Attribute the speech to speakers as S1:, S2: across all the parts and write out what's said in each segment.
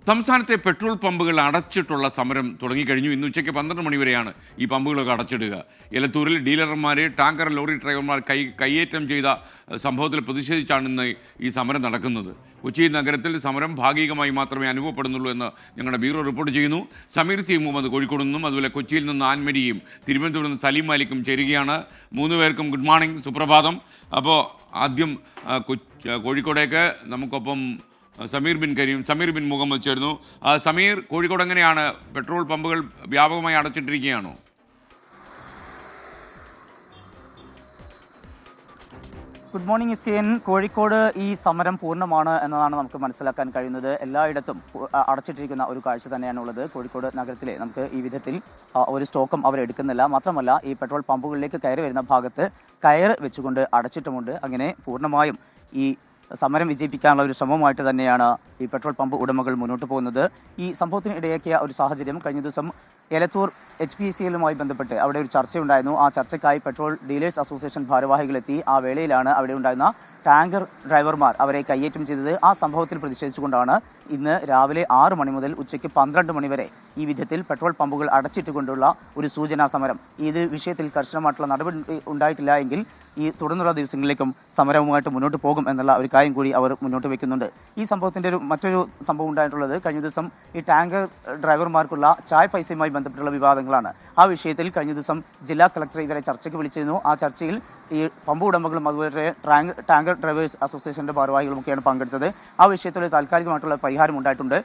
S1: സംസ്ഥാനത്തെ പെട്രോൾ പമ്പുകൾ അടച്ചിട്ടുള്ള സമരം തുടങ്ങിക്കഴിഞ്ഞു. ഇന്ന് ഉച്ചയ്ക്ക് 12 മണി വരെയാണ് ഈ പമ്പുകളൊക്കെ അടച്ചിടുക. എലത്തൂരിൽ ഡീലർമാരെ ടാങ്കർ ലോറി ഡ്രൈവർമാർ കയ്യേറ്റം ചെയ്ത സംഭവത്തിൽ പ്രതിഷേധിച്ചാണ് ഇന്ന് ഈ സമരം നടക്കുന്നത്. കൊച്ചി നഗരത്തിൽ സമരം ഭാഗികമായി മാത്രമേ അനുഭവപ്പെടുന്നുള്ളൂ എന്ന് ഞങ്ങളുടെ ബ്യൂറോ റിപ്പോർട്ട് ചെയ്യുന്നു. സമീർ സി മുഹമ്മദ് കോഴിക്കോട് നിന്നും, അതുപോലെ കൊച്ചിയിൽ നിന്ന് ആൻമരിയും തിരുവനന്തപുരത്ത് നിന്ന് സലീം മാലിക്കും ചേരുകയാണ്. 3 പേർക്കും ഗുഡ് മോർണിംഗ്, സുപ്രഭാതം. അപ്പോൾ ആദ്യം കോഴിക്കോടേക്ക് നമുക്കൊപ്പം സമീർ ബിൻ മുഹമ്മദ് ചേർന്നു. സമീർ, കോഴിക്കോട് എങ്ങനെയാണ്? പെട്രോൾ പമ്പുകൾ വ്യാപകമായി അടച്ചിട്ടിരിക്കുകയാണോ?
S2: ഗുഡ് മോർണിംഗ് എസ്കെൻ. കോഴിക്കോട് ഈ സമരം പൂർണ്ണമാണ് എന്നതാണ് നമുക്ക് മനസ്സിലാക്കാൻ കഴിയുന്നത്. എല്ലായിടത്തും അടച്ചിട്ടിരിക്കുന്ന ഒരു കാഴ്ച തന്നെയാണുള്ളത്. കോഴിക്കോട് നഗരത്തിലെ നമുക്ക് ഈ വിധത്തിൽ ഒരു സ്റ്റോക്കും അവരെടുക്കുന്നില്ല. മാത്രമല്ല, ഈ പെട്രോൾ പമ്പുകളിലേക്ക് കയറി വരുന്ന ഭാഗത്ത് കയർ വെച്ചുകൊണ്ട് അടച്ചിട്ടുമുണ്ട്. അങ്ങനെ പൂർണ്ണമായും ഈ സമരം വിജയിപ്പിക്കാനുള്ള ഒരു ശ്രമമായിട്ട് തന്നെയാണ് ഈ പെട്രോൾ പമ്പ് ഉടമകൾ മുന്നോട്ട് പോകുന്നത്. ഈ സംഭവത്തിന് ഇടയാക്കിയ ഒരു സാഹചര്യം, കഴിഞ്ഞ ദിവസം എലത്തൂർ HPCL-യുമായി ബന്ധപ്പെട്ട് അവിടെ ഒരു ചർച്ചയുണ്ടായിരുന്നു. ആ ചർച്ചയ്ക്കായി പെട്രോൾ ഡീലേഴ്സ് അസോസിയേഷൻ ഭാരവാഹികളെത്തി. ആ വേളയിലാണ് അവിടെ ഉണ്ടായിരുന്ന ടാങ്കർ ഡ്രൈവർമാർ അവരെ കയ്യേറ്റം ചെയ്തത്. ആ സംഭവത്തിൽ പ്രതിഷേധിച്ചുകൊണ്ടാണ് ഇന്ന് രാവിലെ 6 മണി മുതൽ ഉച്ചയ്ക്ക് 12 മണി വരെ ഈ വിധത്തിൽ പെട്രോൾ പമ്പുകൾ അടച്ചിട്ടുകൊണ്ടുള്ള ഒരു സൂചനാ സമരം. ഇത് വിഷയത്തിൽ കർശനമായിട്ടുള്ള നടപടി ഉണ്ടായിട്ടില്ല എങ്കിൽ ഈ തുടർന്നുള്ള ദിവസങ്ങളിലേക്കും സമരവുമായിട്ട് മുന്നോട്ട് പോകും എന്നുള്ള ഒരു കാര്യം കൂടി അവർ മുന്നോട്ട് വയ്ക്കുന്നുണ്ട്. ഈ സംഭവത്തിൻ്റെ മറ്റൊരു സംഭവം ഉണ്ടായിട്ടുള്ളത്, കഴിഞ്ഞ ദിവസം ഈ ടാങ്കർ ഡ്രൈവർമാർക്കുള്ള ചായ പൈസയുമായി ബന്ധപ്പെട്ടുള്ള വിവാദങ്ങളാണ്. ആ വിഷയത്തിൽ കഴിഞ്ഞ ദിവസം ജില്ലാ കളക്ടർ ഇവരെ ചർച്ചയ്ക്ക് വിളിച്ചിരുന്നു. ആ ചർച്ചയിൽ ഈ പമ്പ് ഉടമകളും അതുപോലെ ടാങ്കർ ഡ്രൈവേഴ്സ് അസോസിയേഷൻ്റെ ഭാരവാഹികളുമൊക്കെയാണ് പങ്കെടുത്തത്. ആ വിഷയത്തിൽ താൽക്കാലികമായിട്ടുള്ള പരിഹാരം ഉണ്ടായിട്ടുണ്ട്.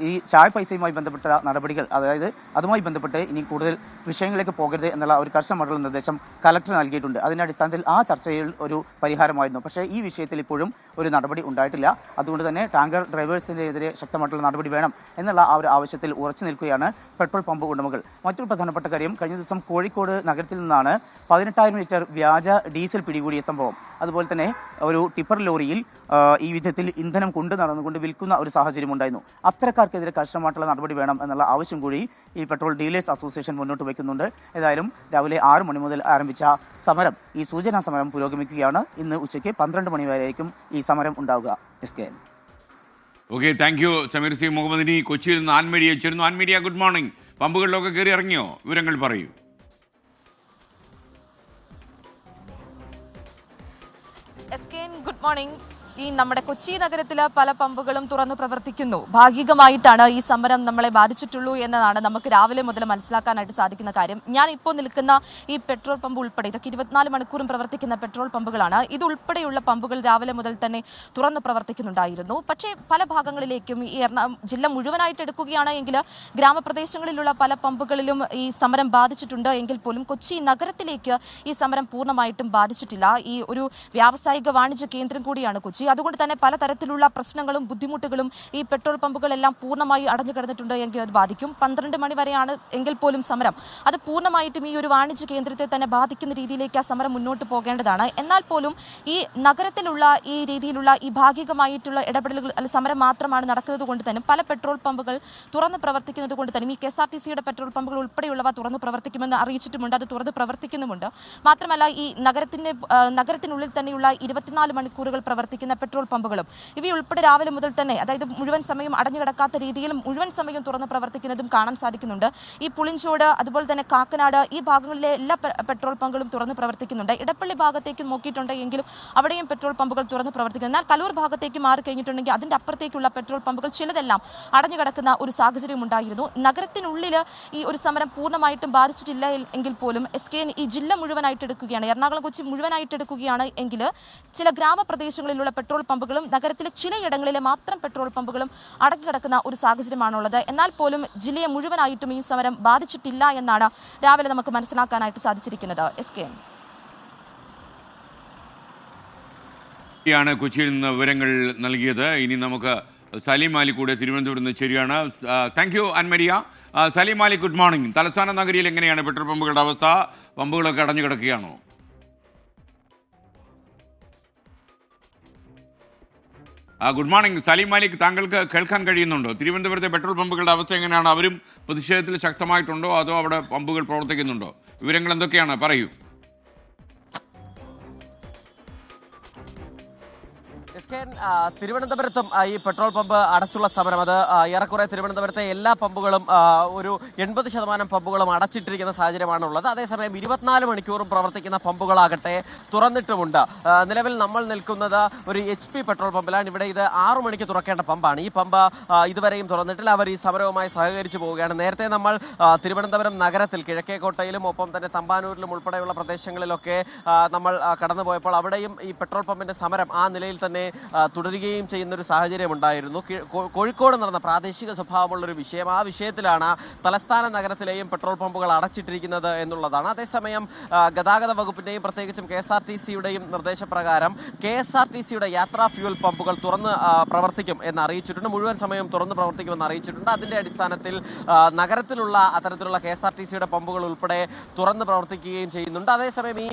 S2: ഈ ചായ പൈസയുമായി ബന്ധപ്പെട്ട നടപടികൾ, അതായത് അതുമായി ബന്ധപ്പെട്ട് ഇനി കൂടുതൽ വിഷയങ്ങളിലേക്ക് പോകരുത് എന്നുള്ള ഒരു കർശനമായിട്ടുള്ള നിർദ്ദേശം കലക്ടർ നൽകിയിട്ടുണ്ട്. അതിൻ്റെ അടിസ്ഥാനത്തിൽ ആ ചർച്ചയിൽ ഒരു പരിഹാരമായിരുന്നു. പക്ഷേ ഈ വിഷയത്തിൽ ഇപ്പോഴും ഒരു നടപടി ഉണ്ടായിട്ടില്ല. അതുകൊണ്ട് തന്നെ ടാങ്കർ ഡ്രൈവേഴ്സിനെതിരെ ശക്തമായിട്ടുള്ള നടപടി വേണം എന്നുള്ള ആ ഒരു ആവശ്യത്തിൽ ഉറച്ചു നിൽക്കുകയാണ് പെട്രോൾ പമ്പ് ഉടമകൾ. മറ്റൊരു പ്രധാനപ്പെട്ട കാര്യം, കഴിഞ്ഞ ദിവസം കോഴിക്കോട് നഗരത്തിൽ നിന്നാണ് 18,000 ലിറ്റർ വ്യാജ ഡീസൽ പിടികൂടിയ സംഭവം. അതുപോലെ തന്നെ ഒരു ടിപ്പർ ലോറിയിൽ ഈ വിധത്തിൽ ഇന്ധനം കൊണ്ടു നടന്നുകൊണ്ട് വിൽക്കുന്ന ഒരു സാഹചര്യം ഉണ്ടായിരുന്നു. അത്തരക്കാർക്കെതിരെ കർശനമായിട്ടുള്ള നടപടി വേണം എന്നുള്ള ആവശ്യം കൂടി ഈ പെട്രോൾ ഡീലേഴ്സ് അസോസിയേഷൻ മുന്നോട്ട് വയ്ക്കുന്നുണ്ട്. ഏതായാലും രാവിലെ 6 മണി മുതൽ ആരംഭിച്ച സമരം, ഈ സൂചനാ സമരം പുരോഗമിക്കുകയാണ്. ഇന്ന് ഉച്ചയ്ക്ക് 12 മണി വരെയായിരിക്കും ഈ സമരം ഉണ്ടാവുക.
S1: Okay, thank you Sameer C Muhammad. ഇനി കൊച്ചിയിൽ നിന്ന് ആൻമരിയെ ചേരുന്നു. Ann Maria, good morning. പമ്പുകളിലൊക്കെ കയറി ഇറങ്ങിയോ? വിവരങ്ങൾ പറയൂ.
S3: Good morning. ഈ നമ്മുടെ കൊച്ചി നഗരത്തിലെ പല പമ്പുകളും തുറന്നു പ്രവർത്തിക്കുന്നു. ഭാഗികമായിട്ടാണ് ഈ സമരം നമ്മളെ ബാധിച്ചിട്ടുള്ളൂ എന്നതാണ് നമുക്ക് രാവിലെ മുതൽ മനസ്സിലാക്കാനായിട്ട് സാധിക്കുന്ന കാര്യം. ഞാൻ ഇപ്പോൾ നിൽക്കുന്ന ഈ പെട്രോൾ പമ്പ് ഉൾപ്പെടെ, ഇതൊക്കെ 24 മണിക്കൂറും പ്രവർത്തിക്കുന്ന പെട്രോൾ പമ്പുകളാണ്. ഇതുൾപ്പെടെയുള്ള പമ്പുകൾ രാവിലെ മുതൽ തന്നെ തുറന്നു പ്രവർത്തിക്കുന്നുണ്ടായിരുന്നു. പക്ഷേ പല ഭാഗങ്ങളിലേക്കും ഈ ജില്ല മുഴുവനായിട്ട് എടുക്കുകയാണ് എങ്കിൽ ഗ്രാമപ്രദേശങ്ങളിലുള്ള പല പമ്പുകളിലും ഈ സമരം ബാധിച്ചിട്ടുണ്ട് എങ്കിൽ പോലും കൊച്ചി നഗരത്തിലേക്ക് ഈ സമരം പൂർണ്ണമായിട്ടും ബാധിച്ചിട്ടില്ല. ഈ ഒരു വ്യാവസായിക വാണിജ്യ കേന്ദ്രം കൂടിയാണ് കൊച്ചി. അതുകൊണ്ട് തന്നെ പലതരത്തിലുള്ള പ്രശ്നങ്ങളും ബുദ്ധിമുട്ടുകളും ഈ പെട്രോൾ പമ്പുകളെല്ലാം പൂർണ്ണമായി അടഞ്ഞു കിടന്നിട്ടുണ്ട് എങ്കിൽ അത് ബാധിക്കും. 12 മണി വരെയാണ് എങ്കിൽ പോലും സമരം, അത് പൂർണ്ണമായിട്ടും ഈ ഒരു വാണിജ്യ കേന്ദ്രത്തെ തന്നെ ബാധിക്കുന്ന രീതിയിലേക്ക് ആ സമരം മുന്നോട്ട് പോകേണ്ടതാണ്. എന്നാൽ പോലും ഈ നഗരത്തിലുള്ള ഈ രീതിയിലുള്ള ഈ ഭാഗികമായിട്ടുള്ള ഇടപെടലുകൾ സമരം മാത്രമാണ് നടക്കുന്നത് കൊണ്ട് തന്നെ പല പെട്രോൾ പമ്പുകൾ തുറന്ന് പ്രവർത്തിക്കുന്നത് കൊണ്ട് തന്നെ ഈ KSRTCയുടെ പെട്രോൾ പമ്പുകൾ ഉൾപ്പെടെയുള്ളവ തുറന്ന് പ്രവർത്തിക്കുമെന്ന് അറിയിച്ചിട്ടുമുണ്ട്. അത് തുറന്ന് പ്രവർത്തിക്കുന്നുമുണ്ട്. മാത്രമല്ല, ഈ നഗരത്തിനുള്ളിൽ തന്നെയുള്ള 24 മണിക്കൂറുകൾ പ്രവർത്തിക്കുന്ന പെട്രോൾ പമ്പുകളും ഇവയുൾപ്പെടെ രാവിലെ മുതൽ തന്നെ, അതായത് മുഴുവൻ സമയം അടഞ്ഞുകിടക്കാത്ത രീതിയിൽ മുഴുവൻ സമയം തുറന്ന് പ്രവർത്തിക്കുന്നതും കാണാൻ സാധിക്കുന്നുണ്ട്. ഈ പുളിഞ്ചോട്, അതുപോലെ തന്നെ കാക്കനാട്, ഈ ഭാഗങ്ങളിലെ എല്ലാ പെട്രോൾ പമ്പുകളും തുറന്ന് പ്രവർത്തിക്കുന്നുണ്ട്. ഇടപ്പള്ളി ഭാഗത്തേക്ക് നോക്കിയിട്ടുണ്ട് എങ്കിലും അവിടെയും പെട്രോൾ പമ്പുകൾ തുറന്ന് പ്രവർത്തിക്കുന്നു. എന്നാൽ കലൂർ ഭാഗത്തേക്ക് മാറി കഴിഞ്ഞിട്ടുണ്ടെങ്കിൽ അതിൻ്റെ അപ്പുറത്തേക്കുള്ള പെട്രോൾ പമ്പുകൾ ചിലതെല്ലാം അടഞ്ഞുകിടക്കുന്ന ഒരു സാഹചര്യം ഉണ്ടായിരുന്നു. നഗരത്തിനുള്ളിൽ ഈ ഒരു സമരം പൂർണ്ണമായിട്ടും ബാധിച്ചിട്ടില്ല എങ്കിൽ പോലും ഈ ജില്ല മുഴുവനായിട്ട് എടുക്കുകയാണ്, എറണാകുളം കൊച്ചി മുഴുവനായിട്ട് എടുക്കുകയാണ് എങ്കിൽ ചില ഗ്രാമപ്രദേശങ്ങളിലുള്ള പെട്രോൾ പമ്പുകളും നഗരത്തിലെ ചിലയിടങ്ങളിലെ മാത്രം പെട്രോൾ പമ്പുകളും അടങ്ങിക്കിടക്കുന്ന ഒരു സാഹചര്യമാണുള്ളത്. എന്നാൽ പോലും ജില്ലയെ മുഴുവനായിട്ടും ഈ സമരം ബാധിച്ചിട്ടില്ല എന്നാണ് രാവിലെ നമുക്ക് മനസ്സിലാക്കാനായിട്ട് സാധിച്ചിരിക്കുന്നത്.
S1: കൊച്ചിയിൽ നിന്ന് വിവരങ്ങൾ നൽകിയത്. ഇനി നമുക്ക് സലീം മാലിക് കൂടെ തിരുവനന്തപുരത്ത് നിന്ന് ശരിയാണ്. Thank you Annmaria. Saleem Malik, good morning. തലസ്ഥാന നഗരിയിൽ എങ്ങനെയാണ് പെട്രോൾ പമ്പുകളുടെ അവസ്ഥ? പമ്പുകളൊക്കെ അടഞ്ഞു കിടക്കുകയാണോ? ഗുഡ് മോർണിംഗ് സലീം മാലിക്, താങ്കൾക്ക് കേൾക്കാൻ കഴിയുന്നുണ്ടോ? തിരുവനന്തപുരത്തെ പെട്രോൾ പമ്പുകളുടെ അവസ്ഥ എങ്ങനെയാണ്? അവരും പ്രതിഷേധത്തിൽ ശക്തമായിട്ടുണ്ടോ അതോ അവിടെ പമ്പുകൾ പ്രവർത്തിക്കുന്നുണ്ടോ? വിവരങ്ങൾ എന്തൊക്കെയാണ്? പറയൂ.
S4: തിരുവനന്തപുരത്തും ഈ പെട്രോൾ പമ്പ് അടച്ചുള്ള സമരം അത് ഏറെക്കുറെ തിരുവനന്തപുരത്തെ എല്ലാ പമ്പുകളും ഒരു 80% പമ്പുകളും അടച്ചിട്ടിരിക്കുന്ന സാഹചര്യമാണുള്ളത്. അതേസമയം 24 മണിക്കൂറും പ്രവർത്തിക്കുന്ന പമ്പുകളാകട്ടെ തുറന്നിട്ടുമുണ്ട്. നിലവിൽ നമ്മൾ നിൽക്കുന്നത് ഒരു HP പെട്രോൾ പമ്പിലാണ്. ഇവിടെ ഇത് 6 മണിക്ക് തുറക്കേണ്ട പമ്പാണ്. ഈ പമ്പ് ഇതുവരെയും തുറന്നിട്ടില്ല. അവർ ഈ സമരവുമായി സഹകരിച്ചു പോവുകയാണ്. നേരത്തെ നമ്മൾ തിരുവനന്തപുരം നഗരത്തിൽ കിഴക്കേക്കോട്ടയിലും ഒപ്പം തന്നെ തമ്പാനൂരിലും ഉൾപ്പെടെയുള്ള പ്രദേശങ്ങളിലൊക്കെ നമ്മൾ കടന്നുപോയപ്പോൾ അവിടെയും ഈ പെട്രോൾ പമ്പിന്റെ സമരം ആ നിലയിൽ തന്നെ തുടരുകയും ചെയ്യുന്നൊരു സാഹചര്യം ഉണ്ടായിരുന്നു. കോഴിക്കോട് നടന്ന പ്രാദേശിക സ്വഭാവമുള്ളൊരു വിഷയം, ആ വിഷയത്തിലാണ് തലസ്ഥാന നഗരത്തിലെയും പെട്രോൾ പമ്പുകൾ അടച്ചിട്ടിരിക്കുന്നത് എന്നുള്ളതാണ്. അതേസമയം ഗതാഗത വകുപ്പിന്റെയും പ്രത്യേകിച്ചും KSRTCയുടെയും നിർദ്ദേശപ്രകാരം KSRTCയുടെ യാത്രാ ഫ്യൂൽ പമ്പുകൾ തുറന്ന് പ്രവർത്തിക്കും എന്ന് അറിയിച്ചിട്ടുണ്ട്. മുഴുവൻ സമയം തുറന്ന് പ്രവർത്തിക്കുമെന്ന് അറിയിച്ചിട്ടുണ്ട്. അതിന്റെ അടിസ്ഥാനത്തിൽ നഗരത്തിലുള്ള അത്തരത്തിലുള്ള KSRTCയുടെ പമ്പുകൾ ഉൾപ്പെടെ തുറന്ന് പ്രവർത്തിക്കുകയും ചെയ്യുന്നുണ്ട്. അതേസമയം ഈ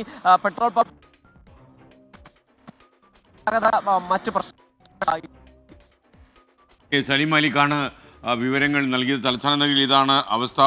S4: പെട്രോൾ പമ്പ് മറ്റു പ്രശ്നങ്ങൾ
S1: സലീം മാലിക്കാണ് വിവരങ്ങൾ നൽകിയത്. തലസ്ഥാന നഗരിയിൽ ഇതാണ് അവസ്ഥ.